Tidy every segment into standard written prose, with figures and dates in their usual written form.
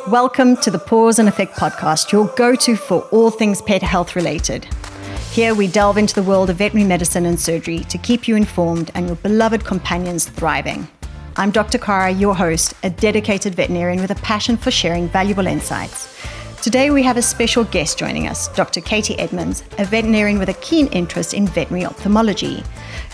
Welcome to the Pause and Effect podcast, your go-to for all things pet health related. Here we delve into the world of veterinary medicine and surgery to keep you informed and your beloved companions thriving. I'm Dr. Kara, your host, a dedicated veterinarian with a passion for sharing valuable insights. Today we have a special guest joining us, Dr. Katie Edmonds, a veterinarian with a keen interest in veterinary ophthalmology.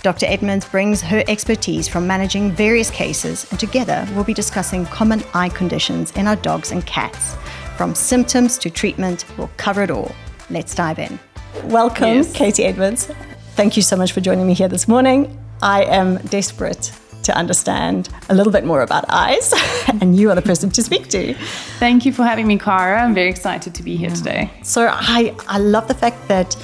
Dr. Edmonds brings her expertise from managing various cases, and together we'll be discussing common eye conditions in our dogs and cats. From symptoms to treatment, we'll cover it all. Let's dive in. Welcome, yes. Katie Edmonds. Thank you so much for joining me here this morning. I am desperate to understand a little bit more about eyes, and you are the person to speak to. Thank you for having me, Cara. I'm very excited to be here today. So I love the fact that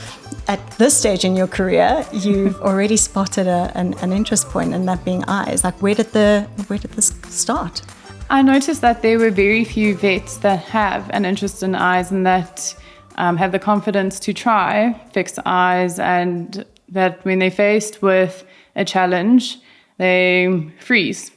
at this stage in your career, you've already spotted an interest point, and that being eyes. Like, where did this start? I noticed that there were very few vets that have an interest in eyes and that have the confidence to try fix eyes, and that when they're faced with a challenge, they freeze.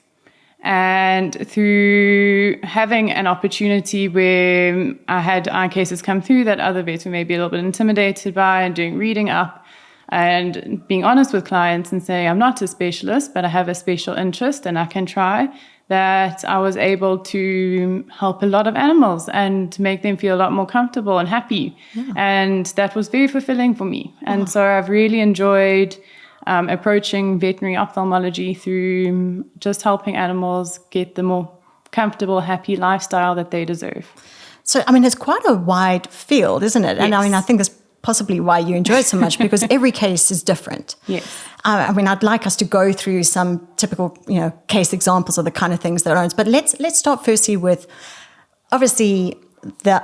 And through having an opportunity where I had eye cases come through that other vets were maybe a little bit intimidated by, and doing reading up and being honest with clients and saying, I'm not a specialist, but I have a special interest and I can try, that I was able to help a lot of animals and make them feel a lot more comfortable and happy. Yeah. And that was very fulfilling for me. And so I've really enjoyed approaching veterinary ophthalmology through just helping animals get the more comfortable, happy lifestyle that they deserve. So, I mean, it's quite a wide field, isn't it? Yes. And I mean, I think that's possibly why you enjoy it so much, because every case is different. Yes. I mean, I'd like us to go through some typical, case examples of the kind of things that are. But let's start firstly with, obviously,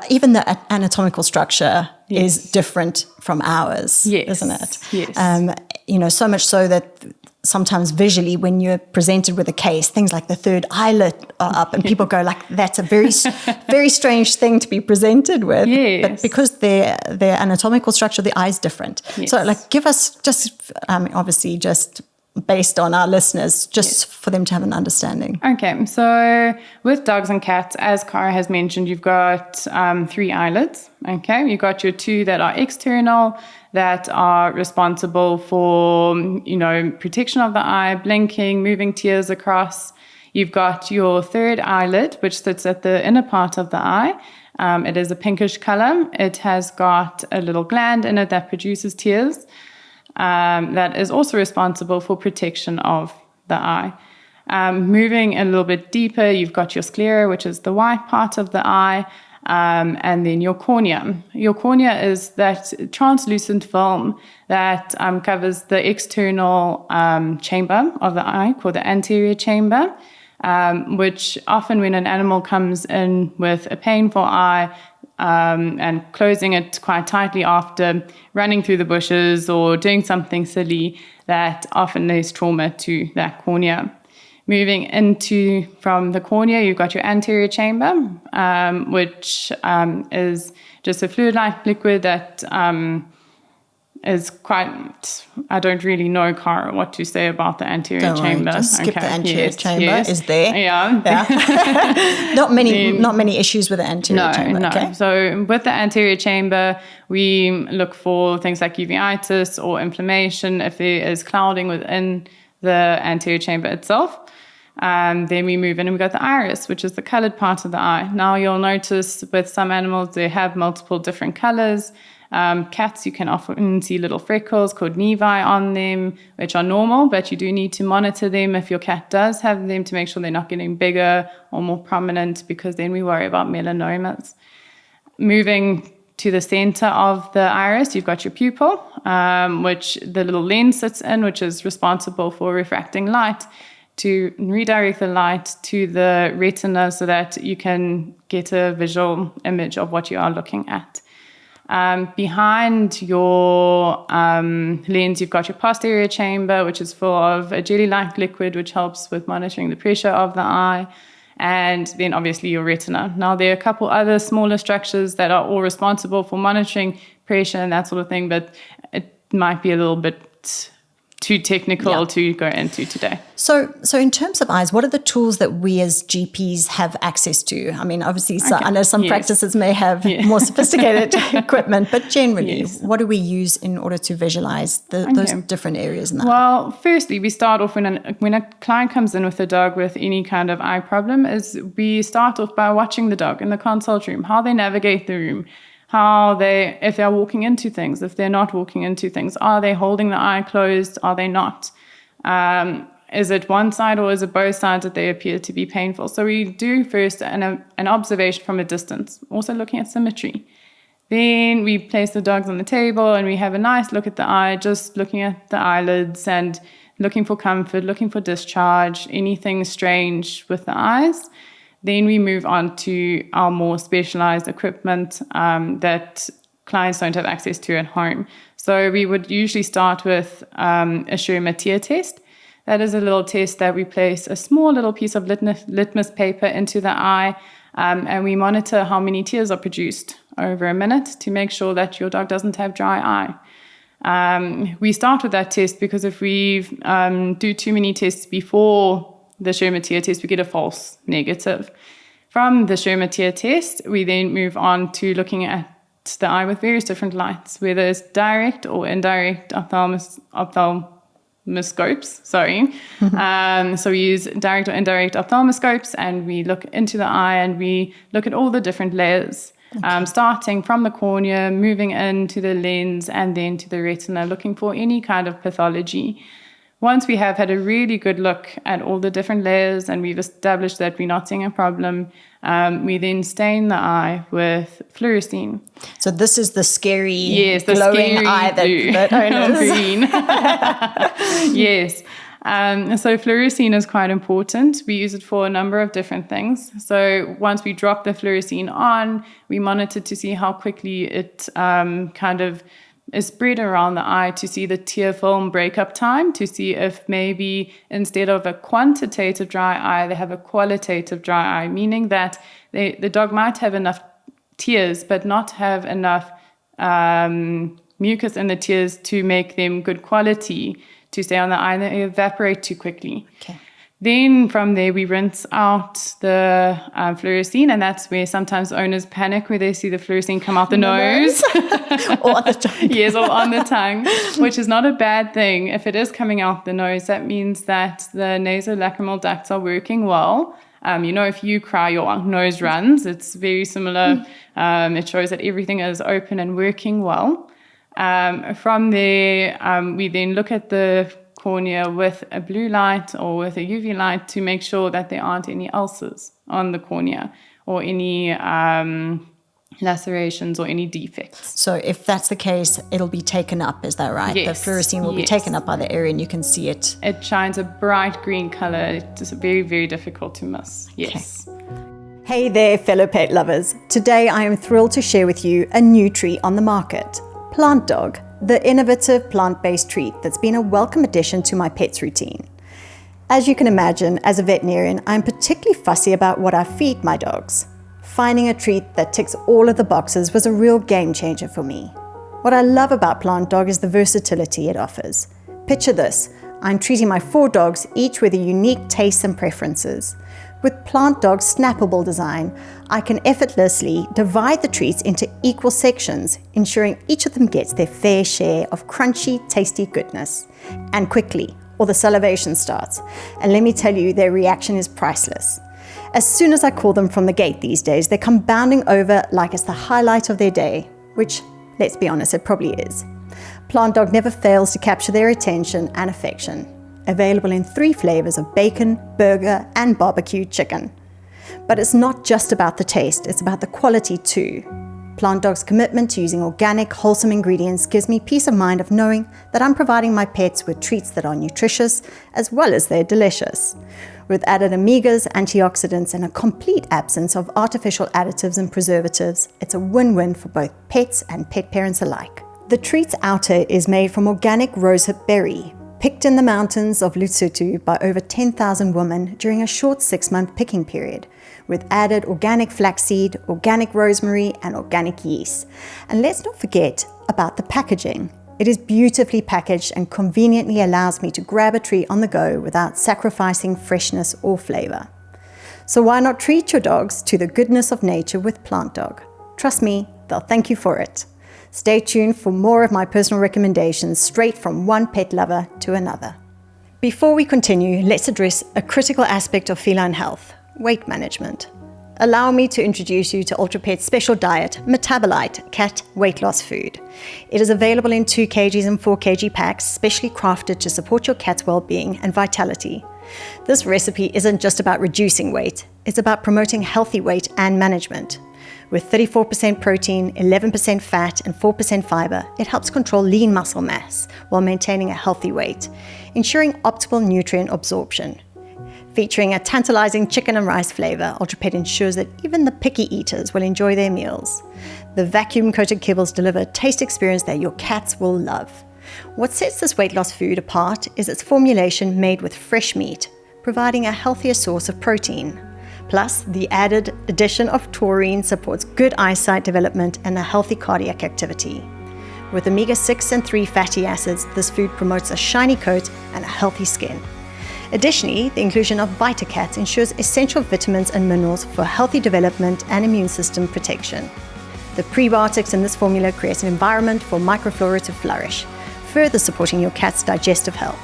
even the anatomical structure is different from ours, isn't it? Yes. So much so that sometimes visually, when you're presented with a case, things like the third eyelid are up, and people go like, "That's a very, very strange thing to be presented with." Yes. But because their anatomical structure, the eye is different. Yes. So, give us just, obviously, just based on our listeners, just for them to have an understanding. Okay, so with dogs and cats, as Cara has mentioned, you've got 3 eyelids. Okay, you've got your 2 that are external, that are responsible for, protection of the eye, blinking, moving tears across. You've got your 3rd eyelid, which sits at the inner part of the eye. It is a pinkish color. It has got a little gland in it that produces tears. That is also responsible for protection of the eye. Moving a little bit deeper, you've got your sclera, which is the white part of the eye, and then your cornea. Your cornea is that translucent film that covers the external chamber of the eye, called the anterior chamber, which often when an animal comes in with a painful eye, and closing it quite tightly after running through the bushes or doing something silly, that often there's trauma to that cornea. Moving from the cornea, you've got your anterior chamber, which is just a fluid-like liquid that is quite, I don't really know, Cara, what to say about the anterior chamber. Just skip the anterior chamber is there. Yeah. Not many issues with the anterior chamber. No. Okay. So with the anterior chamber, we look for things like uveitis or inflammation if there is clouding within the anterior chamber itself. Then we move in and we've got the iris, which is the colored part of the eye. Now you'll notice with some animals, they have multiple different colors. Cats, you can often see little freckles called nevi on them, which are normal, but you do need to monitor them if your cat does have them to make sure they're not getting bigger or more prominent, because then we worry about melanomas. Moving to the center of the iris, you've got your pupil, which the little lens sits in, which is responsible for refracting light, to redirect the light to the retina so that you can get a visual image of what you are looking at. Behind your lens, you've got your posterior chamber, which is full of a jelly-like liquid, which helps with monitoring the pressure of the eye, and then obviously your retina. Now, there are a couple other smaller structures that are all responsible for monitoring pressure and that sort of thing, but it might be a little bit too technical to go into today. So in terms of eyes, what are the tools that we as GPs have access to? I mean, obviously, I know some practices may have more sophisticated equipment, but generally, what do we use in order to visualize those different areas in the eye? Well, firstly, we start off when a client comes in with a dog with any kind of eye problem, is we start off by watching the dog in the consult room, how they navigate the room, if they're walking into things, if they're not walking into things, are they holding the eye closed, are they not? Is it one side or is it both sides that they appear to be painful? So we do first an observation from a distance, also looking at symmetry. Then we place the dogs on the table and we have a nice look at the eye, just looking at the eyelids and looking for comfort, looking for discharge, anything strange with the eyes. Then we move on to our more specialized equipment that clients don't have access to at home. So we would usually start with a Schirmer tear test. That is a little test that we place a small little piece of litmus paper into the eye, and we monitor how many tears are produced over a minute to make sure that your dog doesn't have dry eye. We start with that test because if we do too many tests before the Schirmer tear test, we get a false negative. From the Schirmer tear test, we then move on to looking at the eye with various different lights, whether it's direct or indirect ophthalmoscopes. So we use direct or indirect ophthalmoscopes, and we look into the eye and we look at all the different layers, starting from the cornea, moving into the lens, and then to the retina, looking for any kind of pathology. Once we have had a really good look at all the different layers and we've established that we're not seeing a problem, we then stain the eye with fluorescein. So this is the scary glowing eye that owners. Green. Yes. So fluorescein is quite important. We use it for a number of different things. So once we drop the fluorescein on, we monitor to see how quickly it kind of is spread around the eye, to see the tear film breakup time, to see if maybe instead of a quantitative dry eye, they have a qualitative dry eye, meaning that the dog might have enough tears but not have enough mucus in the tears to make them good quality to stay on the eye, and they evaporate too quickly. Okay. Then from there, we rinse out the fluorescein, and that's where sometimes owners panic where they see the fluorescein come out the nose. Or on the tongue. Yes, or on the tongue, which is not a bad thing. If it is coming out the nose, that means that the nasolacrimal ducts are working well. If you cry, your nose runs. It's very similar. It shows that everything is open and working well. From there, we then look at the cornea with a blue light or with a UV light to make sure that there aren't any ulcers on the cornea or any lacerations or any defects. So if that's the case, it'll be taken up, is that right? Yes. The fluorescein will be taken up by the area and you can see it. It shines a bright green color. It's very, very difficult to miss. Yes. Okay. Hey there, fellow pet lovers. Today I am thrilled to share with you a new treat on the market, PLANTDOG, the innovative plant-based treat that's been a welcome addition to my pet's routine. As you can imagine, as a veterinarian, I'm particularly fussy about what I feed my dogs. Finding a treat that ticks all of the boxes was a real game changer for me. What I love about PLANTDOG is the versatility it offers. Picture this, I'm treating my 4 dogs, each with a unique tastes and preferences. With PLANTDOG's snappable design, I can effortlessly divide the treats into equal sections, ensuring each of them gets their fair share of crunchy, tasty goodness. And quickly, or the salivation starts. And let me tell you, their reaction is priceless. As soon as I call them from the gate these days, they come bounding over like it's the highlight of their day, which, let's be honest, it probably is. PLANTDOG never fails to capture their attention and affection. Available in 3 flavors of bacon, burger, and barbecue chicken. But it's not just about the taste, it's about the quality too. PLANTDOG's commitment to using organic, wholesome ingredients gives me peace of mind of knowing that I'm providing my pets with treats that are nutritious as well as they're delicious. With added omegas, antioxidants, and a complete absence of artificial additives and preservatives, it's a win-win for both pets and pet parents alike. The treat's outer is made from organic rosehip berry, picked in the mountains of Lesotho by over 10,000 women during a short 6-month picking period, with added organic flaxseed, organic rosemary, and organic yeast. And let's not forget about the packaging. It is beautifully packaged and conveniently allows me to grab a treat on the go without sacrificing freshness or flavor. So why not treat your dogs to the goodness of nature with PLANTDOG? Trust me, they'll thank you for it. Stay tuned for more of my personal recommendations straight from one pet lover to another. Before we continue, let's address a critical aspect of feline health, weight management. Allow me to introduce you to UltraPet's special diet, Metabolite cat weight loss food. It is available in 2 kg and 4 kg packs, specially crafted to support your cat's well-being and vitality. This recipe isn't just about reducing weight, it's about promoting healthy weight and management. With 34% protein, 11% fat, and 4% fiber, it helps control lean muscle mass while maintaining a healthy weight, ensuring optimal nutrient absorption. Featuring a tantalizing chicken and rice flavor, UltraPet ensures that even the picky eaters will enjoy their meals. The vacuum-coated kibbles deliver a taste experience that your cats will love. What sets this weight loss food apart is its formulation made with fresh meat, providing a healthier source of protein. Plus, the added addition of taurine supports good eyesight development and a healthy cardiac activity. With omega-6 and 3 fatty acids, this food promotes a shiny coat and a healthy skin. Additionally, the inclusion of VitaCat ensures essential vitamins and minerals for healthy development and immune system protection. The prebiotics in this formula create an environment for microflora to flourish, further supporting your cat's digestive health.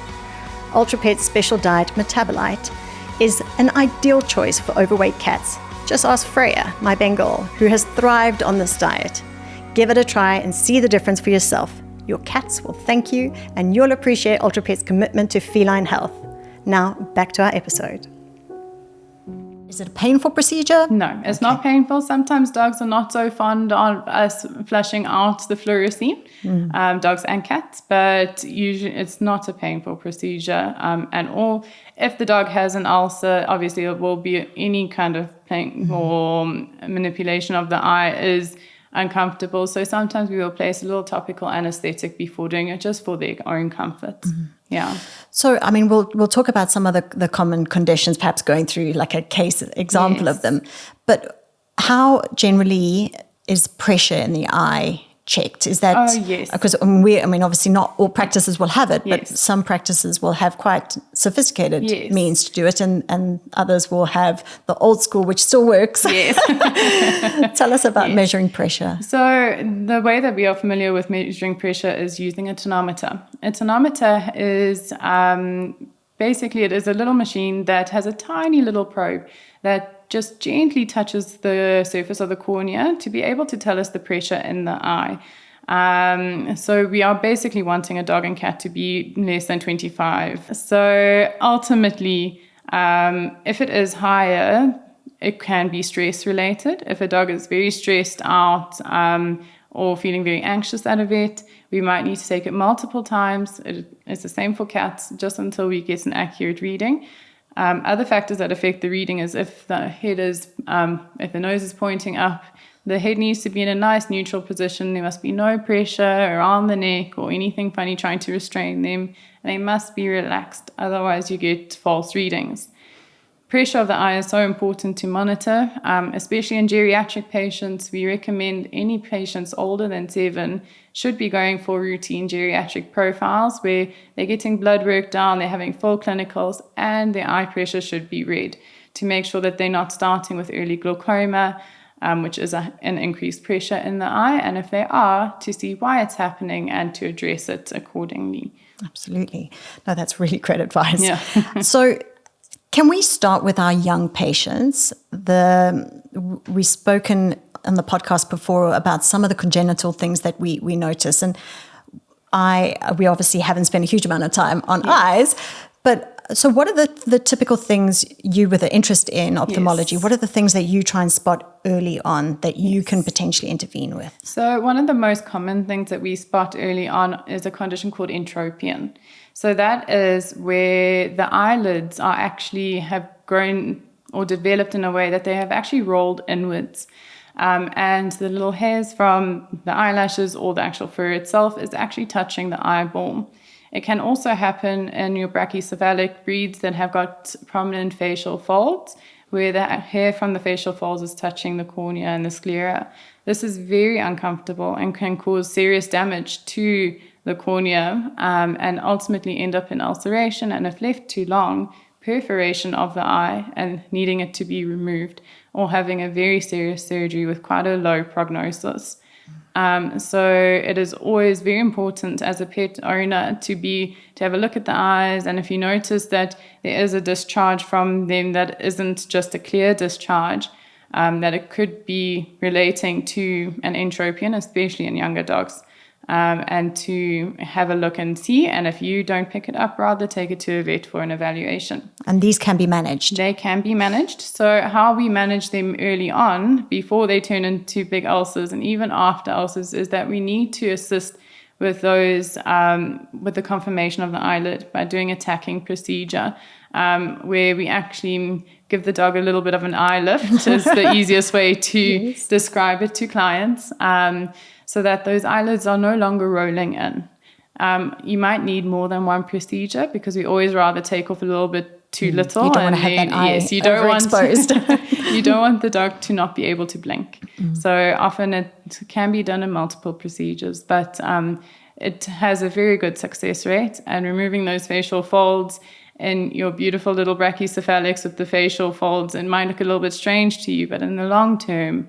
UltraPet's special diet, Metabolite, is an ideal choice for overweight cats. Just ask Freya, my Bengal, who has thrived on this diet. Give it a try and see the difference for yourself. Your cats will thank you, and you'll appreciate UltraPet's commitment to feline health. Now, back to our episode. Is it a painful procedure? No, it's not painful. Sometimes dogs are not so fond of us flushing out the fluorescein, dogs and cats, but usually it's not a painful procedure at all. If the dog has an ulcer, obviously it will be any kind of pain or manipulation of the eye is uncomfortable. So sometimes we will place a little topical anesthetic before doing it, just for their own comfort. Yeah. So, I mean, we'll talk about some of the common conditions, perhaps going through like a case example of them. But how generally is pressure in the eye checked? Is that because obviously not all practices will have it, but some practices will have quite sophisticated means to do it, and others will have the old school, which still works. Tell us about measuring pressure. So the way that we are familiar with measuring pressure is using a tonometer. A tonometer is basically it is a little machine that has a tiny little probe that just gently touches the surface of the cornea to be able to tell us the pressure in the eye. So we are basically wanting a dog and cat to be less than 25. So ultimately, if it is higher, it can be stress related. If a dog is very stressed out or feeling very anxious at a vet, we might need to take it multiple times. It's the same for cats, just until we get an accurate reading. Other factors that affect the reading is if the head is, if the nose is pointing up, the head needs to be in a nice neutral position. There must be no pressure around the neck or anything funny trying to restrain them. And they must be relaxed. Otherwise, you get false readings. Pressure of the eye is so important to monitor, especially in geriatric patients. We recommend any patients older than 7 should be going for routine geriatric profiles where they're getting blood work done, they're having full clinicals, and their eye pressure should be read to make sure that they're not starting with early glaucoma, which is an increased pressure in the eye, and if they are, to see why it's happening and to address it accordingly. Absolutely. No, that's really great advice. Yeah. So can we start with our young patients? We've spoken on the podcast before about some of the congenital things that we notice, and we obviously haven't spent a huge amount of time on eyes, but so what are the typical things you, with an interest in ophthalmology, what are the things that you try and spot early on that you can potentially intervene with? So one of the most common things that we spot early on is a condition called Entropian. So that is where the eyelids are actually have grown or developed in a way that they have actually rolled inwards. And the little hairs from the eyelashes or the actual fur itself is actually touching the eyeball. It can also happen in your brachycephalic breeds that have got prominent facial folds, where the hair from the facial folds is touching the cornea and the sclera. This is very uncomfortable and can cause serious damage to the cornea, and ultimately end up in ulceration, and if left too long, perforation of the eye and needing it to be removed, or having a very serious surgery with quite a low prognosis. So it is always very important as a pet owner to have a look at the eyes, and if you notice that there is a discharge from them that isn't just a clear discharge, that it could be relating to an entropian, especially in younger dogs, and to have a look and see. And if you don't pick it up, rather take it to a vet for an evaluation. And these can be managed? They can be managed. So how we manage them early on, before they turn into big ulcers and even after ulcers, is that we need to assist with those, with the conformation of the eyelid by doing a tacking procedure, where we actually give the dog a little bit of an eye lift, is the easiest way to describe it to clients, so that those eyelids are no longer rolling in. You might need more than one procedure, because we always rather take off a little bit too little. You don't want to have that eye overexposed. You don't want the dog to not be able to blink. So often it can be done in multiple procedures, but it has a very good success rate. And removing those facial folds in your beautiful little brachycephalics with the facial folds, it might look a little bit strange to you, but in the long term,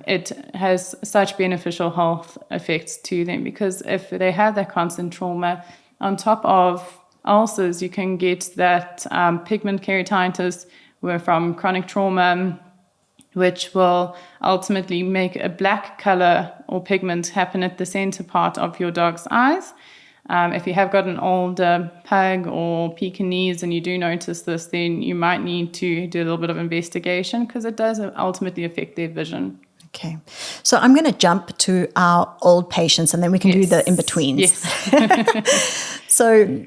it has such beneficial health effects to them, because if they have that constant trauma, on top of ulcers, you can get that pigment keratitis from chronic trauma, which will ultimately make a black color or pigment happen at the center part of your dog's eyes. If you have got an older pug or Pekingese and you do notice this, then you might need to do a little bit of investigation, because it does ultimately affect their vision. Okay. So I'm going to jump to our old patients, and then we can do the in-betweens. Yes. So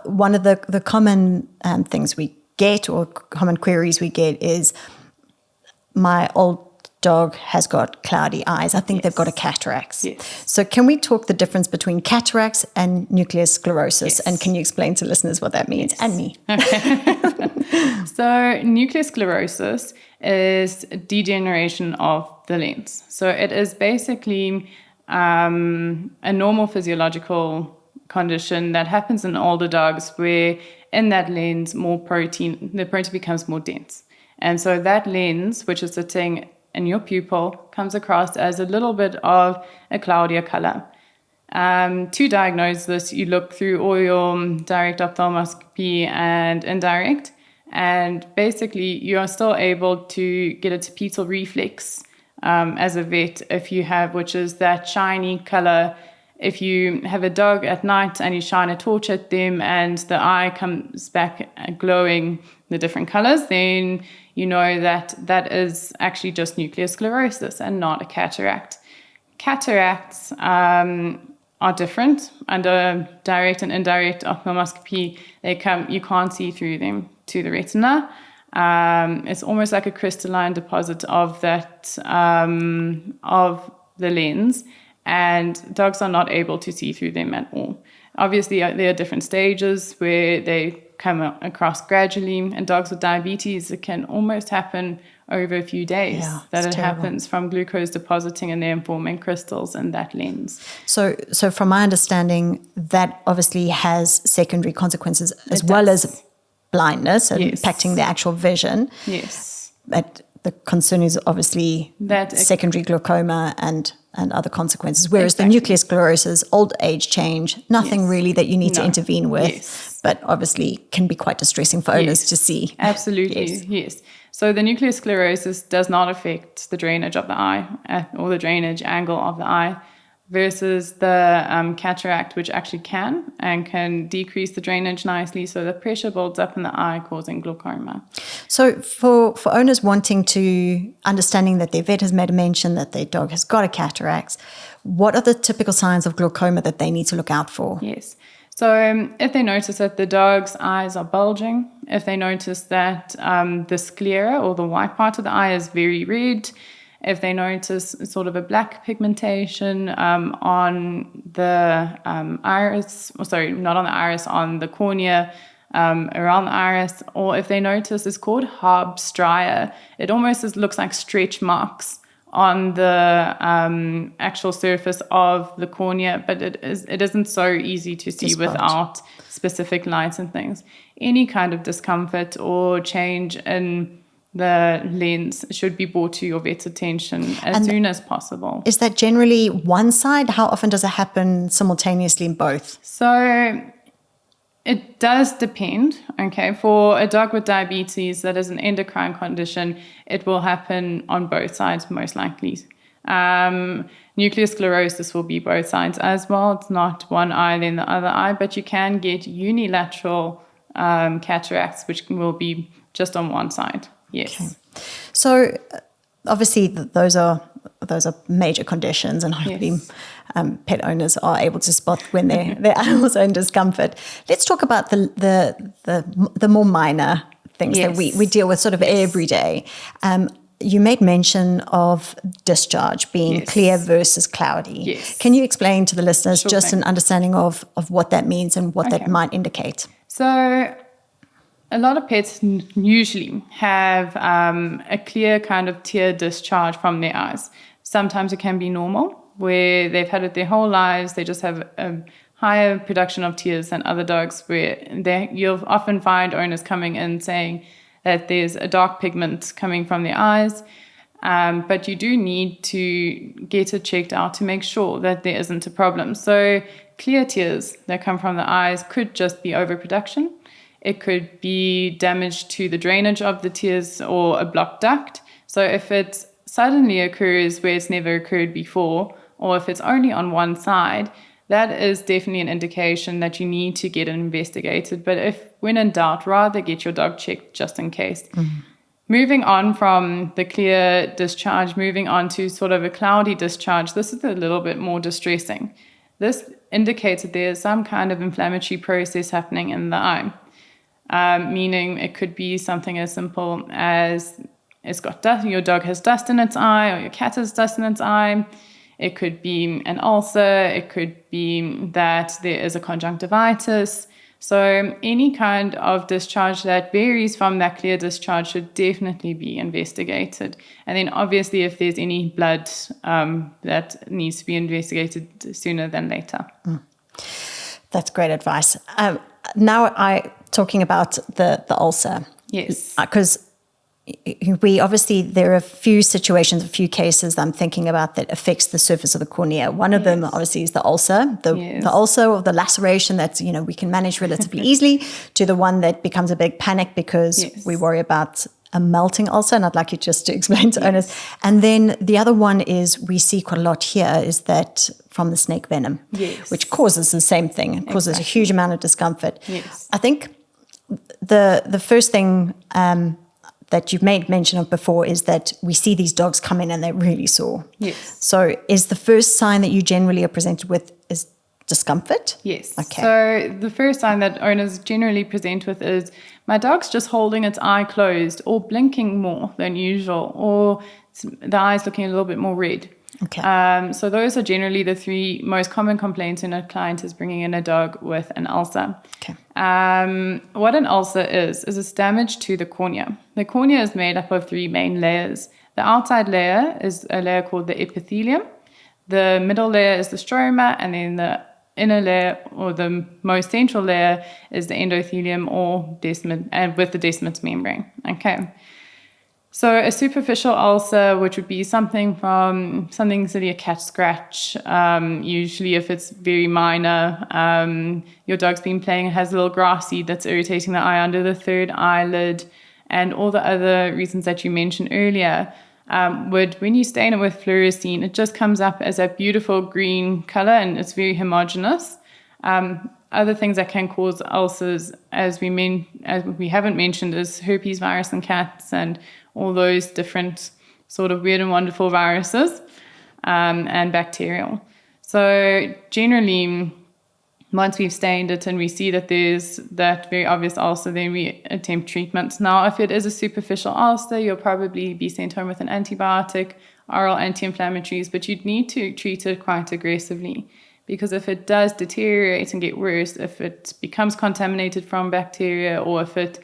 one of the common things we get, or common queries we get, is my old dog has got cloudy eyes. I think they've got a cataract. Yes. So can we talk the difference between cataracts and nucleus sclerosis? Yes. And can you explain to listeners what that means? And me. Okay. So nucleus sclerosis is degeneration of the lens. So it is basically a normal physiological condition that happens in older dogs, where in that lens the protein becomes more dense. And so that lens, which is sitting in your pupil, comes across as a little bit of a cloudier color. To diagnose this, you look through all your direct ophthalmoscopy and indirect, and basically you are still able to get a tapetal reflex as a vet, if you have, which is that shiny color. If you have a dog at night and you shine a torch at them and the eye comes back glowing the different colors, then you know that that is actually just nucleus sclerosis and not a cataract. Cataracts are different. Under direct and indirect ophthalmoscopy, you can't see through them to the retina. It's almost like a crystalline deposit of that of the lens, and dogs are not able to see through them at all. Obviously, there are different stages where they come across gradually, and dogs with diabetes, it can almost happen over a few days that it happens from glucose depositing and then forming crystals in that lens. So from my understanding, that obviously has secondary consequences as well as blindness and impacting the actual vision. Yes. But the concern is obviously that secondary glaucoma and other consequences, whereas the nucleus sclerosis, old age change, nothing really that you need to intervene with, but obviously can be quite distressing for owners to see. Absolutely, yes. So the nucleus sclerosis does not affect the drainage of the eye or the drainage angle of the eye, versus the cataract, which actually can decrease the drainage nicely, so the pressure builds up in the eye, causing glaucoma. So for owners wanting to, understanding that their vet has made a mention that their dog has got a cataract, what are the typical signs of glaucoma that they need to look out for? Yes. So if they notice that the dog's eyes are bulging, if they notice that the sclera, or the white part of the eye, is very red, if they notice sort of a black pigmentation on the iris, not on the iris, on the cornea, around the iris, or if they notice, it's called Harb's striae. It almost looks like stretch marks on the actual surface of the cornea, but it isn't so easy to see without specific lights and things. Any kind of discomfort or change in the lens should be brought to your vet's attention as soon as possible. Is that generally one side? How often does it happen simultaneously in both? So it does depend. Okay, for a dog with diabetes, that is an endocrine condition, it will happen on both sides most likely. Nucleus sclerosis will be both sides as well. It's not one eye then the other eye, but you can get unilateral cataracts, which will be just on one side. Yes. Okay. So obviously those are major conditions, and hopefully pet owners are able to spot when their animals are in discomfort. Let's talk about the more minor things that we deal with sort of every day. You made mention of discharge being clear versus cloudy. Yes. Can you explain to the listeners an understanding of what that means and what that might indicate? So a lot of pets usually have a clear kind of tear discharge from their eyes. Sometimes it can be normal, where they've had it their whole lives. They just have a higher production of tears than other dogs, where you'll often find owners coming in saying that there's a dark pigment coming from their eyes. But you do need to get it checked out to make sure that there isn't a problem. So clear tears that come from the eyes could just be overproduction. It could be damage to the drainage of the tears or a blocked duct. So if it suddenly occurs where it's never occurred before, or if it's only on one side, that is definitely an indication that you need to get it investigated. But if, when in doubt, rather get your dog checked just in case. Mm-hmm. Moving on from the clear discharge, moving on to sort of a cloudy discharge, this is a little bit more distressing. This indicates that there's some kind of inflammatory process happening in the eye. Meaning it could be something as simple as it's got dust, your dog has dust in its eye, or your cat has dust in its eye. It could be an ulcer. It could be that there is a conjunctivitis. So any kind of discharge that varies from that clear discharge should definitely be investigated. And then obviously if there's any blood that needs to be investigated sooner than later. That's great advice. Now talking about the ulcer. Yes. Because there are a few situations, a few cases I'm thinking about that affects the surface of the cornea. One of them obviously is the ulcer, the ulcer or the laceration that we can manage relatively easily, to the one that becomes a big panic because we worry about a melting ulcer, and I'd like you just to explain to owners. And then the other one is we see quite a lot here is that from the snake venom, which causes the same thing. It causes a huge amount of discomfort. Yes. I think the first thing that you've made mention of before is that we see these dogs come in and they're really sore. Yes. So is the first sign that you generally are presented with is discomfort? Yes. Okay. So the first sign that owners generally present with is my dog's just holding its eye closed or blinking more than usual, or the eye's looking a little bit more red. Okay. So those are generally the three most common complaints when a client is bringing in a dog with an ulcer. Okay. What an ulcer is it's damage to the cornea. The cornea is made up of three main layers. The outside layer is a layer called the epithelium. The middle layer is the stroma, and then the inner layer, or the most central layer, is the endothelium or descemet, and with the descemet membrane. Okay. So a superficial ulcer, which would be something silly, a cat scratch, usually if it's very minor, your dog's been playing, it has a little grass seed that's irritating the eye under the third eyelid, and all the other reasons that you mentioned earlier, when you stain it with fluorescein, it just comes up as a beautiful green color and it's very homogeneous. Other things that can cause ulcers, as we haven't mentioned, is herpes virus in cats and all those different sort of weird and wonderful viruses, and bacterial. So generally, once we've stained it and we see that there's that very obvious ulcer, then we attempt treatment. Now, if it is a superficial ulcer, you'll probably be sent home with an antibiotic, oral anti-inflammatories, but you'd need to treat it quite aggressively. Because if it does deteriorate and get worse, if it becomes contaminated from bacteria, or if it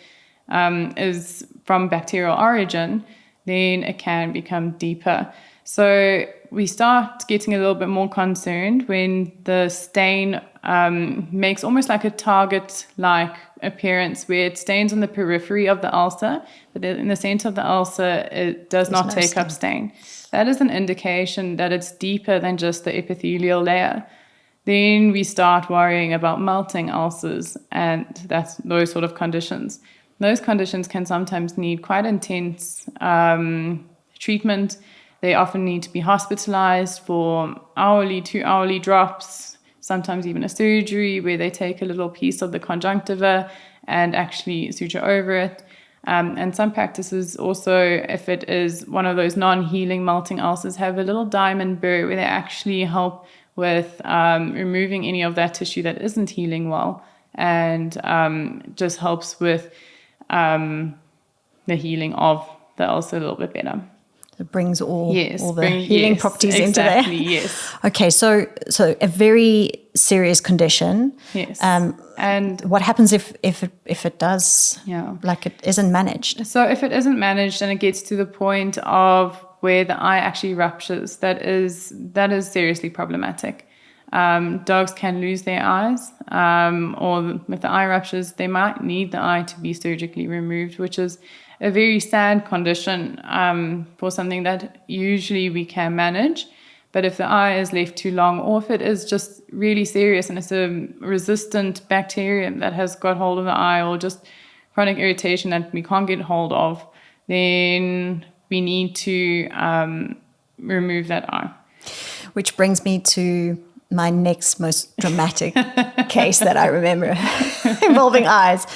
is from bacterial origin, then it can become deeper. So we start getting a little bit more concerned when the stain makes almost like a target-like appearance, where it stains on the periphery of the ulcer, but in the center of the ulcer, it does not take up stain. That is an indication that it's deeper than just the epithelial layer. Then we start worrying about melting ulcers and those sort of conditions. Those conditions can sometimes need quite intense treatment. They often need to be hospitalized for hourly, 2-hourly drops, sometimes even a surgery where they take a little piece of the conjunctiva and actually suture over it. And some practices also, if it is one of those non-healing melting ulcers, have a little diamond burr where they actually help with removing any of that tissue that isn't healing well, and just helps with the healing of the ulcer a little bit better. It brings all the healing properties into there. Exactly, yes. Okay, so a very serious condition. Yes. And what happens if it does, like it isn't managed? So if it isn't managed and it gets to the point of where the eye actually ruptures, that is seriously problematic. Dogs can lose their eyes, or with the eye ruptures, they might need the eye to be surgically removed, which is a very sad condition for something that usually we can manage. But if the eye is left too long, or if it is just really serious and it's a resistant bacterium that has got hold of the eye, or just chronic irritation that we can't get hold of, then we need to remove that eye. Which brings me to my next most dramatic case that I remember involving eyes.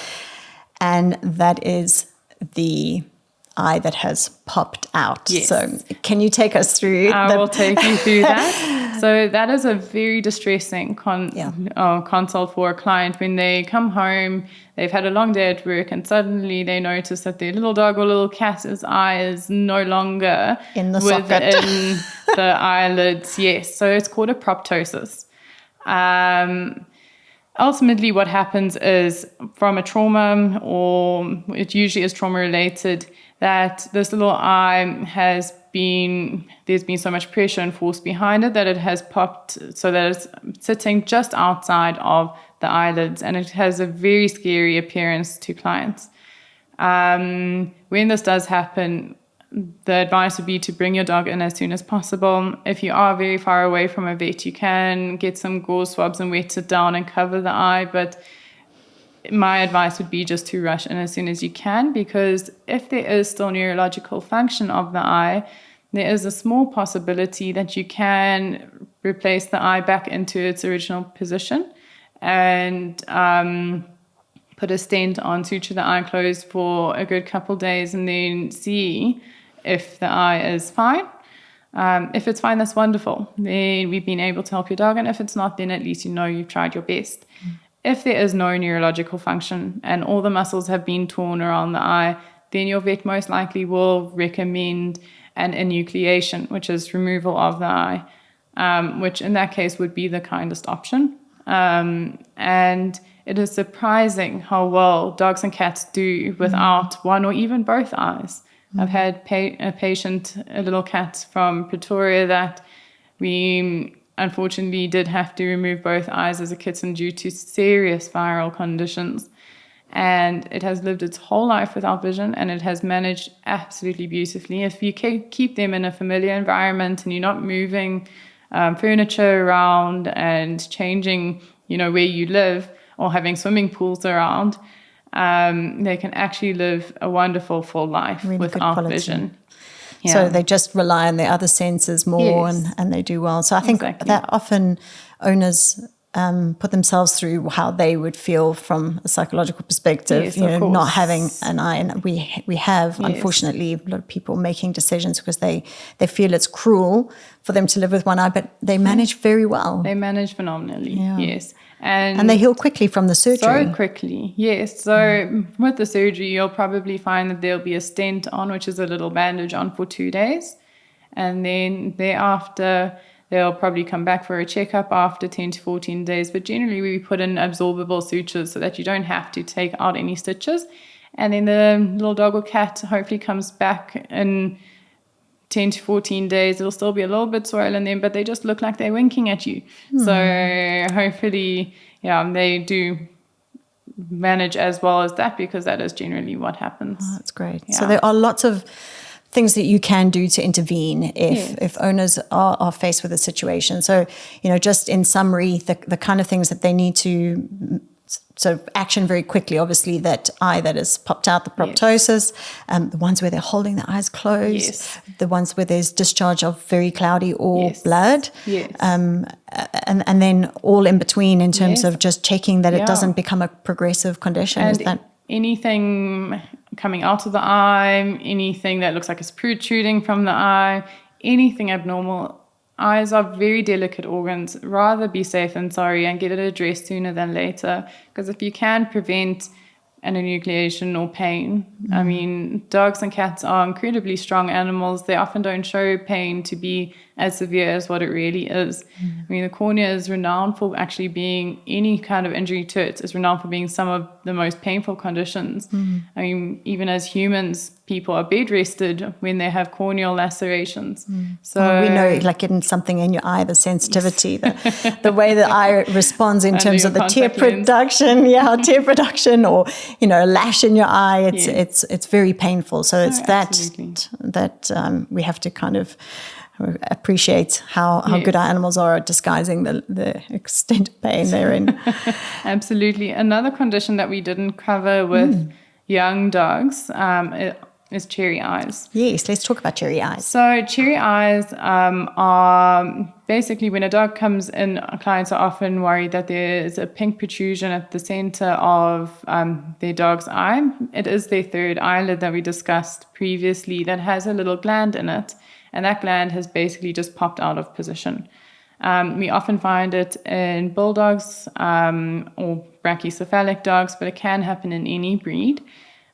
And that is the eye that has popped out. Yes. So can you take us through? I will take you through that. So that is a very distressing consult for a client when they come home, they've had a long day at work, and suddenly they notice that their little dog or little cat's eye is no longer in the socket. Within the eyelids. Yes. So it's called a proptosis. Ultimately, what happens is from a trauma, or it usually is trauma related, that this little eye there's been so much pressure and force behind it that it has popped, so that it's sitting just outside of the eyelids, and it has a very scary appearance to clients. When this does happen, the advice would be to bring your dog in as soon as possible. If you are very far away from a vet, you can get some gauze swabs and wet it down and cover the eye. But my advice would be just to rush in as soon as you can, because if there is still neurological function of the eye, there is a small possibility that you can replace the eye back into its original position and put a stent on, suture the eye closed for a good couple days, and then see if the eye is fine. If it's fine, that's wonderful. Then we've been able to help your dog, and if it's not, then at least you know you've tried your best. If there is no neurological function and all the muscles have been torn around the eye, then your vet most likely will recommend an enucleation, which is removal of the eye, which in that case would be the kindest option. And it is surprising how well dogs and cats do without one or even both eyes. I've had a patient, a little cat from Pretoria, that we unfortunately did have to remove both eyes as a kitten due to serious viral conditions. And it has lived its whole life without vision, and it has managed absolutely beautifully. If you keep them in a familiar environment and you're not moving furniture around and changing, where you live, or having swimming pools around, they can actually live a wonderful full life really without vision. Yeah. So they just rely on their other senses more, yes. and they do well. So I think that often owners put themselves through how they would feel from a psychological perspective, yes, not having an eye. And we have, yes. unfortunately, a lot of people making decisions because they feel it's cruel for them to live with one eye, but they manage very well. They manage phenomenally, yes. And they heal quickly from the surgery. So quickly, yes. So with the surgery, you'll probably find that there'll be a stent on, which is a little bandage on for 2 days. And then thereafter, they'll probably come back for a checkup after 10 to 14 days. But generally, we put in absorbable sutures so that you don't have to take out any stitches. And then the little dog or cat hopefully comes back in 10 to 14 days, it'll still be a little bit swollen then, but they just look like they're winking at you. So hopefully, they do manage as well as that, because that is generally what happens. Oh, that's great. Yeah. So there are lots of things that you can do to intervene if owners are faced with a situation. So, just in summary, the kind of things that they need to sort of action very quickly, obviously that eye that has popped out, the proptosis, the ones where they're holding their eyes closed, the ones where there's discharge of very cloudy or blood, and then all in between in terms of just checking that it doesn't become a progressive condition. And is that anything coming out of the eye, anything that looks like it's protruding from the eye, anything abnormal. Eyes are very delicate organs. Rather be safe than sorry and get it addressed sooner than later. Because if you can prevent an enucleation or pain, I mean, dogs and cats are incredibly strong animals. They often don't show pain to be as severe as what it really is. I mean, the cornea is renowned for actually being, any kind of injury to it is renowned for being some of the most painful conditions. I mean, even as humans, people are bed rested when they have corneal lacerations. So we know, like getting something in your eye, the sensitivity, the way the eye responds in terms of the tear production, or a lash in your eye. It's very painful. So it's that we have to kind of appreciate how good our animals are at disguising the extent of pain they're in. Absolutely. Another condition that we didn't cover with young dogs is cherry eyes. Yes, let's talk about cherry eyes. So cherry eyes are basically when a dog comes in, clients are often worried that there's a pink protrusion at the center of their dog's eye. It is their third eyelid that we discussed previously that has a little gland in it. And that gland has basically just popped out of position. We often find it in bulldogs or brachycephalic dogs, but it can happen in any breed.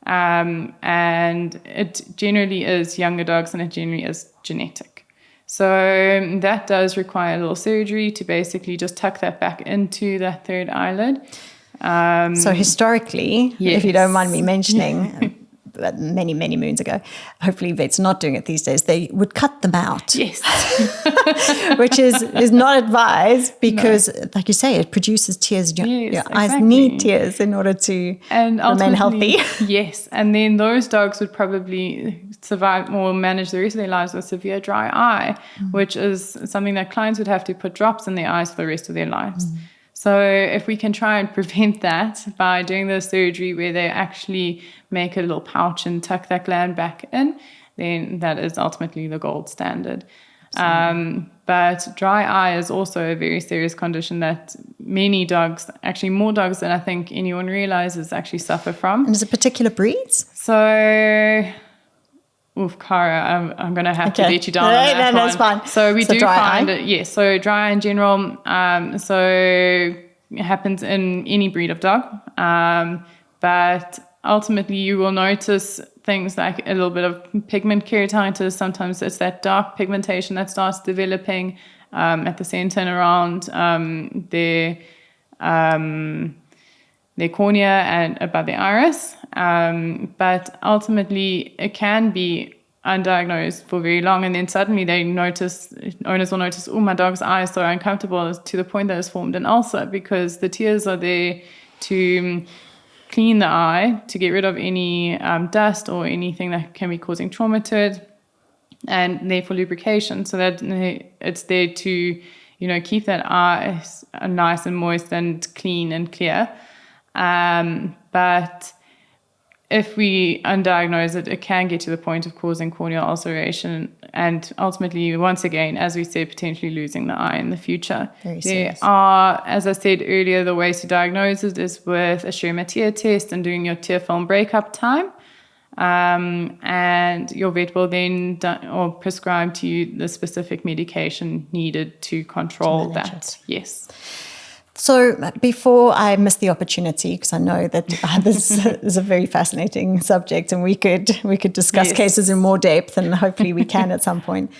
And it generally is younger dogs, and it generally is genetic. So that does require a little surgery to basically just tuck that back into that third eyelid. So historically, if you don't mind me mentioning, many, many moons ago, hopefully vets not doing it these days, they would cut them out. Yes. Which is not advised because, like you say, it produces tears. Your eyes need tears in order to remain healthy. Yes. And then those dogs would probably survive or manage the rest of their lives with severe dry eye, which is something that clients would have to put drops in their eyes for the rest of their lives. So if we can try and prevent that by doing the surgery where they actually make a little pouch and tuck that gland back in, then that is ultimately the gold standard. But dry eye is also a very serious condition that many dogs, actually more dogs than I think anyone realizes, actually suffer from. And is it particular breeds? So... Cara, I'm going to have to let you down on that one. That's fine. So we do find it, yes. So dry eye in general, so it happens in any breed of dog. But ultimately you will notice things like a little bit of pigment keratitis. Sometimes it's that dark pigmentation that starts developing at the center and around their cornea and above the iris. But ultimately it can be undiagnosed for very long, and then suddenly owners will notice, oh, my dog's eye is so uncomfortable, to the point that it's formed an ulcer, because the tears are there to clean the eye, to get rid of any dust or anything that can be causing trauma to it, and therefore lubrication, so that it's there to keep that eye nice and moist and clean and clear. But if we undiagnose it, it can get to the point of causing corneal ulceration and ultimately, once again, as we said, potentially losing the eye in the future. There are, as I said earlier, the ways to diagnose it is with a Schirmer tear test and doing your tear film breakup time. And your vet will then or prescribe to you the specific medication needed to control that. Yes. So before I miss the opportunity, because I know that this is a very fascinating subject and we could discuss cases in more depth, and hopefully we can at some point.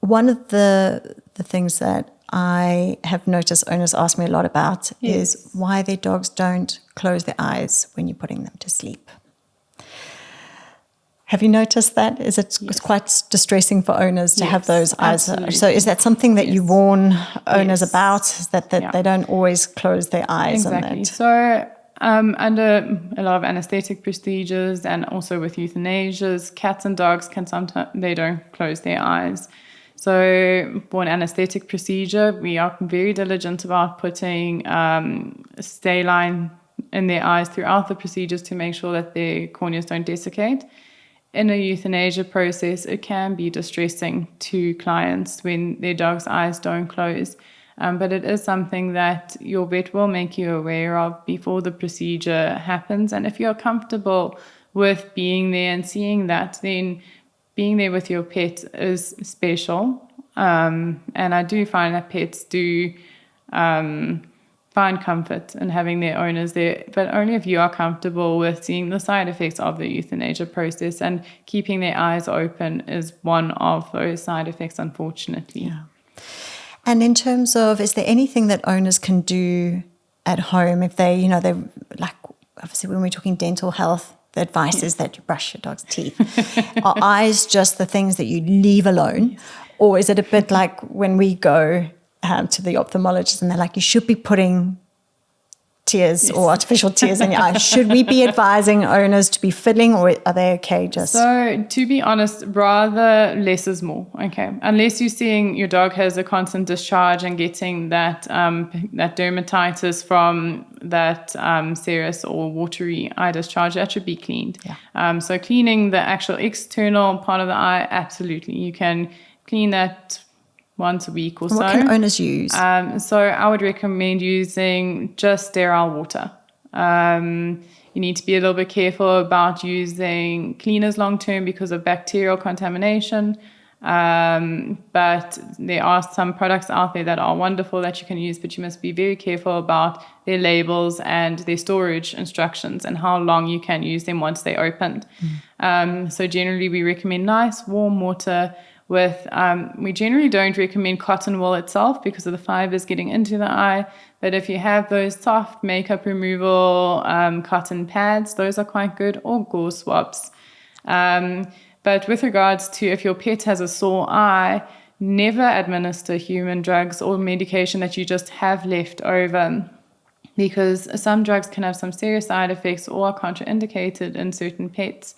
One of the things that I have noticed owners ask me a lot about is why their dogs don't close their eyes when you're putting them to sleep. Have you noticed that? Is it It's quite distressing for owners to have those eyes? Absolutely. So is that something that you warn owners about, is that they don't always close their eyes? Exactly. On that? So under a lot of anesthetic procedures and also with euthanasias, cats and dogs can sometimes, they don't close their eyes. So for an anesthetic procedure, we are very diligent about putting a stay line in their eyes throughout the procedures to make sure that their corneas don't desiccate. In a euthanasia process, it can be distressing to clients when their dog's eyes don't close. But it is something that your vet will make you aware of before the procedure happens. And if you're comfortable with being there and seeing that, then being there with your pet is special. And I do find that pets do find comfort in having their owners there, but only if you are comfortable with seeing the side effects of the euthanasia process, and keeping their eyes open is one of those side effects, unfortunately. Yeah. And in terms of, is there anything that owners can do at home if they, they're like, obviously when we're talking dental health, the advice is that you brush your dog's teeth. Are eyes just the things that you leave alone? Yes. Or is it a bit like when we go to the ophthalmologist and they're like, you should be putting tears or artificial tears in your eyes? Should we be advising owners to be fiddling, or are they okay just? So to be honest, rather less is more, okay? Unless you're seeing your dog has a constant discharge and getting that dermatitis from that serous or watery eye discharge, that should be cleaned. Yeah. So cleaning the actual external part of the eye, absolutely. You can clean that once a week or so. What can owners use? So I would recommend using just sterile water. You need to be a little bit careful about using cleaners long term because of bacterial contamination. But there are some products out there that are wonderful that you can use, but you must be very careful about their labels and their storage instructions and how long you can use them once they're opened. So generally we recommend nice warm water with, we generally don't recommend cotton wool itself because of the fibers getting into the eye. But if you have those soft makeup removal cotton pads, those are quite good, or gauze swabs. But with regards to if your pet has a sore eye, never administer human drugs or medication that you just have left over, because some drugs can have some serious side effects or are contraindicated in certain pets.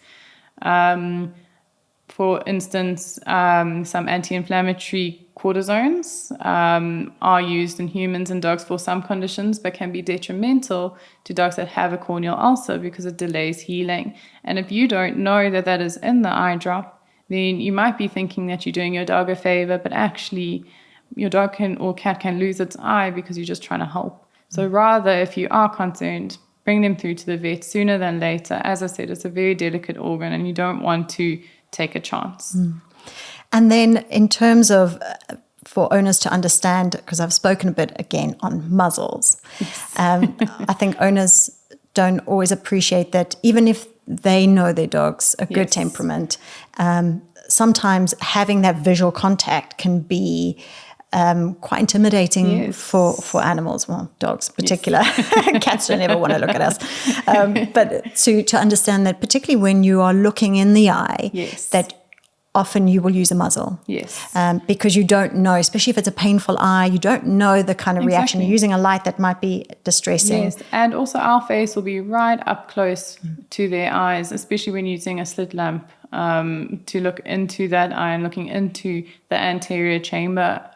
For instance, some anti-inflammatory cortisones are used in humans and dogs for some conditions, but can be detrimental to dogs that have a corneal ulcer because it delays healing. And if you don't know that that is in the eye drop, then you might be thinking that you're doing your dog a favor, but actually your dog or cat can lose its eye because you're just trying to help. So rather, if you are concerned, bring them through to the vet sooner than later. As I said, it's a very delicate organ and you don't want to take a chance. And then in terms of for owners to understand, because I've spoken a bit again on muzzles, I think owners don't always appreciate that even if they know their dog's a good temperament, sometimes having that visual contact can be quite intimidating for animals, well, dogs in particular. Cats don't ever want to look at us. But to understand that, particularly when you are looking in the eye, that often you will use a muzzle. Because you don't know, especially if it's a painful eye, you don't know the kind of reaction. You're using a light that might be distressing. And also our face will be right up close to their eyes, especially when using a slit lamp. To look into that eye and looking into the anterior chamber.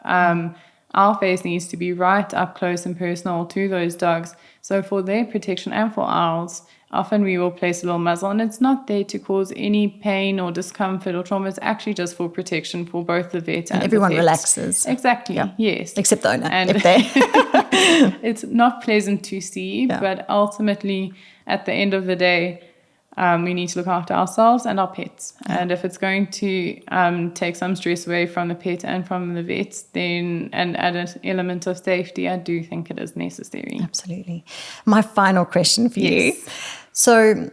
Our face needs to be right up close and personal to those dogs. So for their protection and for ours, often we will place a little muzzle, and it's not there to cause any pain or discomfort or trauma. It's actually just for protection for both the vet and everyone the pet. Relaxes. Exactly, yes. Except the owner, and if they... It's not pleasant to see, but ultimately, at the end of the day, we need to look after ourselves and our pets. And if it's going to take some stress away from the pet and from the vets, then and add an element of safety, I do think it is necessary. Absolutely. My final question for you. So,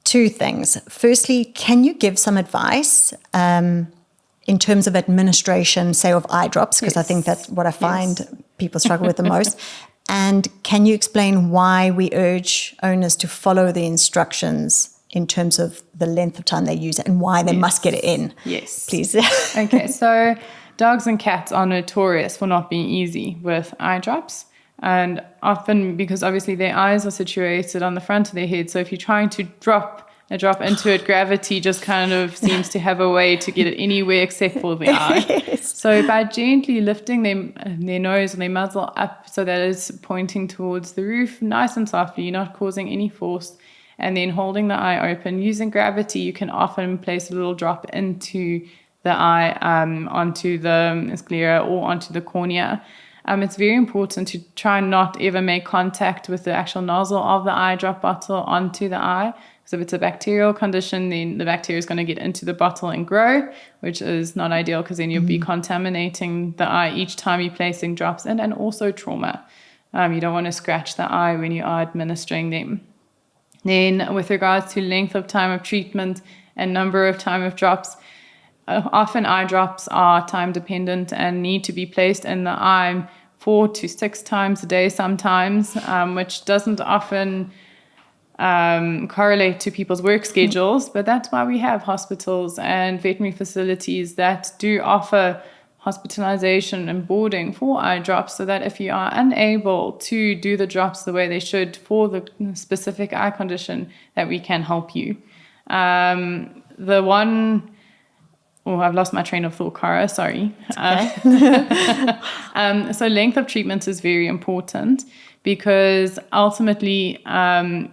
two things. Firstly, can you give some advice in terms of administration, say, of eye drops? Because I think that's what I find people struggle with the most. And can you explain why we urge owners to follow the instructions in terms of the length of time they use it and why they must get it in. Yes. Please. Okay, so dogs and cats are notorious for not being easy with eye drops. And often because obviously their eyes are situated on the front of their head. So if you're trying to drop into it, gravity just kind of seems to have a way to get it anywhere except for the eye. Yes. So by gently lifting their nose and their muzzle up so that it's pointing towards the roof, nice and softly, you're not causing any force, and then holding the eye open, using gravity, you can often place a little drop into the eye, onto the sclera or onto the cornea. It's very important to try and not ever make contact with the actual nozzle of the eye drop bottle onto the eye. So if it's a bacterial condition, then the bacteria is going to get into the bottle and grow, which is not ideal because then you'll be contaminating the eye each time you're placing drops in, and also trauma. You don't want to scratch the eye when you are administering them. Then with regards to length of time of treatment and number of time of drops, often eye drops are time dependent and need to be placed in the eye 4 to 6 times a day sometimes, which doesn't often correlate to people's work schedules, but that's why we have hospitals and veterinary facilities that do offer hospitalization and boarding for eye drops, so that if you are unable to do the drops the way they should for the specific eye condition, that we can help you. I've lost my train of thought, Cara, sorry. So length of treatment is very important, because ultimately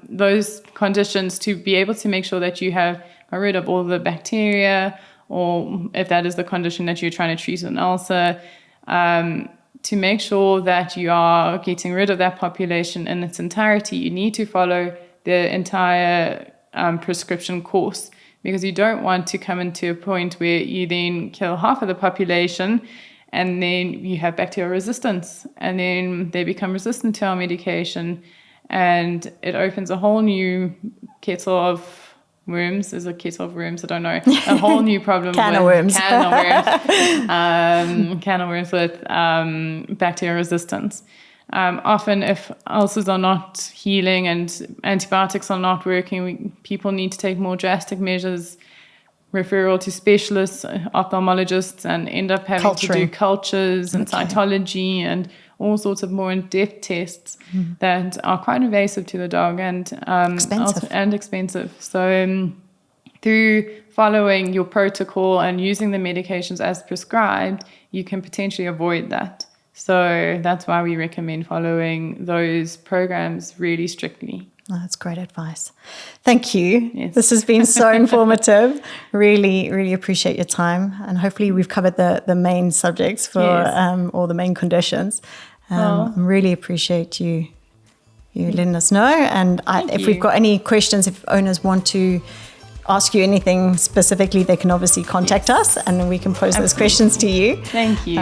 those conditions, to be able to make sure that you have got rid of all the bacteria, or if that is the condition that you're trying to treat an ulcer, to make sure that you are getting rid of that population in its entirety, you need to follow the entire prescription course, because you don't want to come into a point where you then kill half of the population and then you have bacterial resistance, and then they become resistant to our medication, and it opens a whole new kettle of worms. Is a kettle of worms? I don't know. A whole new problem. Can of worms with bacterial resistance. Often if ulcers are not healing and antibiotics are not working, people need to take more drastic measures, referral to specialists, ophthalmologists, and end up having to do cultures and cytology and all sorts of more in-depth tests that are quite invasive to the dog and expensive. So through following your protocol and using the medications as prescribed, you can potentially avoid that. So that's why we recommend following those programs really strictly. Oh, that's great advice. Thank you. Yes. This has been so informative. Really, really appreciate your time. And hopefully we've covered the main subjects for all the main conditions. I really appreciate you letting us know. And if we've got any questions, if owners want to ask you anything specifically, they can obviously contact us and we can pose those questions to you. Thank you.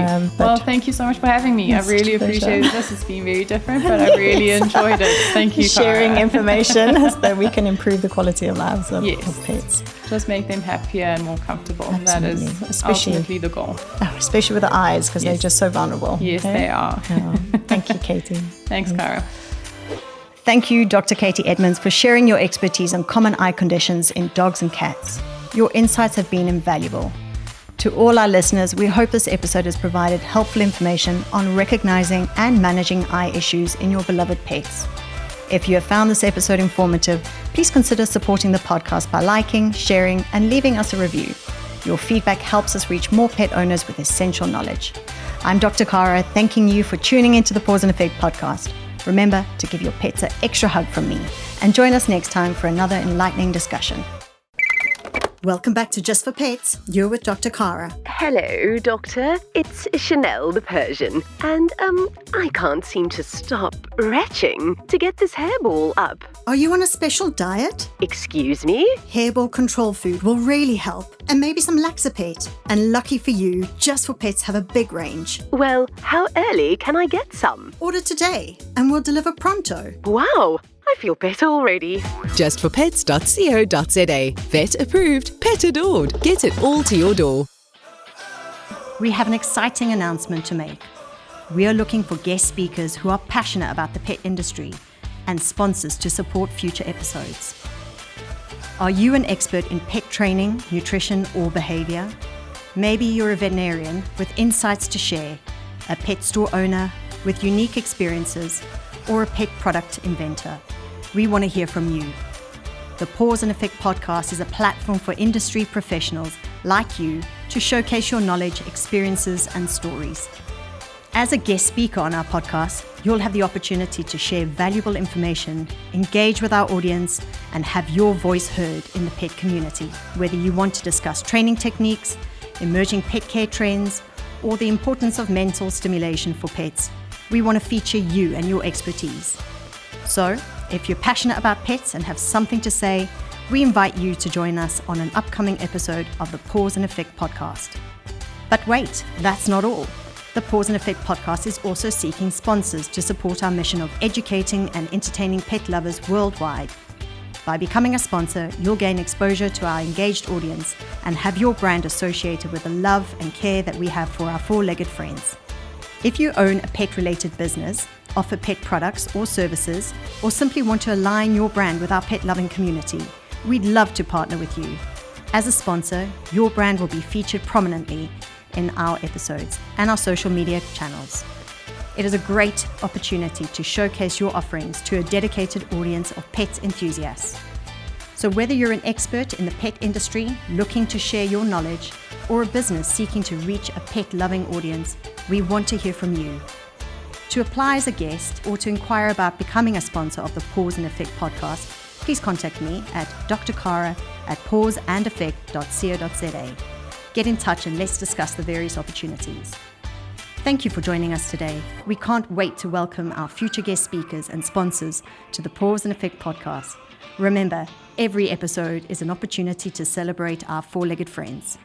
Thank you so much for having me. I really appreciated this. It's been very different, but I really enjoyed it. Thank you, sharing Cara. information so that we can improve the quality of lives of pets. Just make them happier and more comfortable. Absolutely. That is ultimately the goal. Especially with the eyes, because they're just so vulnerable. Yes, they are. Thank you, Katie. Thanks, Cara. Thank you, Dr. Katie Edmonds, for sharing your expertise on common eye conditions in dogs and cats. Your insights have been invaluable. To all our listeners, we hope this episode has provided helpful information on recognizing and managing eye issues in your beloved pets. If you have found this episode informative, please consider supporting the podcast by liking, sharing, and leaving us a review. Your feedback helps us reach more pet owners with essential knowledge. I'm Dr. Cara, thanking you for tuning into the Pause and Effect podcast. Remember to give your pets an extra hug from me, and join us next time for another enlightening discussion. Welcome back to Just for Pets. You're with Dr. Cara. Hello, Doctor. It's Chanel the Persian. And, I can't seem to stop retching to get this hairball up. Are you on a special diet? Excuse me? Hairball control food will really help. And maybe some Laxapet. And lucky for you, Just for Pets have a big range. Well, how early can I get some? Order today, and we'll deliver pronto. Wow! I feel better already. Justforpets.co.za. Vet approved, pet adored. Get it all to your door. We have an exciting announcement to make. We are looking for guest speakers who are passionate about the pet industry and sponsors to support future episodes. Are you an expert in pet training, nutrition, or behavior? Maybe you're a veterinarian with insights to share, a pet store owner with unique experiences, or a pet product inventor. We want to hear from you. The Pause and Effect podcast is a platform for industry professionals like you to showcase your knowledge, experiences, and stories. As a guest speaker on our podcast, you'll have the opportunity to share valuable information, engage with our audience, and have your voice heard in the pet community. Whether you want to discuss training techniques, emerging pet care trends, or the importance of mental stimulation for pets, we want to feature you and your expertise. So, if you're passionate about pets and have something to say, we invite you to join us on an upcoming episode of the Pause and Effect podcast. But wait, that's not all. The Pause and Effect podcast is also seeking sponsors to support our mission of educating and entertaining pet lovers worldwide. By becoming a sponsor, you'll gain exposure to our engaged audience and have your brand associated with the love and care that we have for our four-legged friends. If you own a pet-related business, offer pet products or services, or simply want to align your brand with our pet-loving community, we'd love to partner with you. As a sponsor, your brand will be featured prominently in our episodes and our social media channels. It is a great opportunity to showcase your offerings to a dedicated audience of pet enthusiasts. So whether you're an expert in the pet industry looking to share your knowledge, or a business seeking to reach a pet-loving audience, we want to hear from you. To apply as a guest or to inquire about becoming a sponsor of the Pause and Effect podcast, please contact me at drkara@pauseandeffect.co.za. Get in touch and let's discuss the various opportunities. Thank you for joining us today. We can't wait to welcome our future guest speakers and sponsors to the Pause and Effect podcast. Remember, every episode is an opportunity to celebrate our four-legged friends.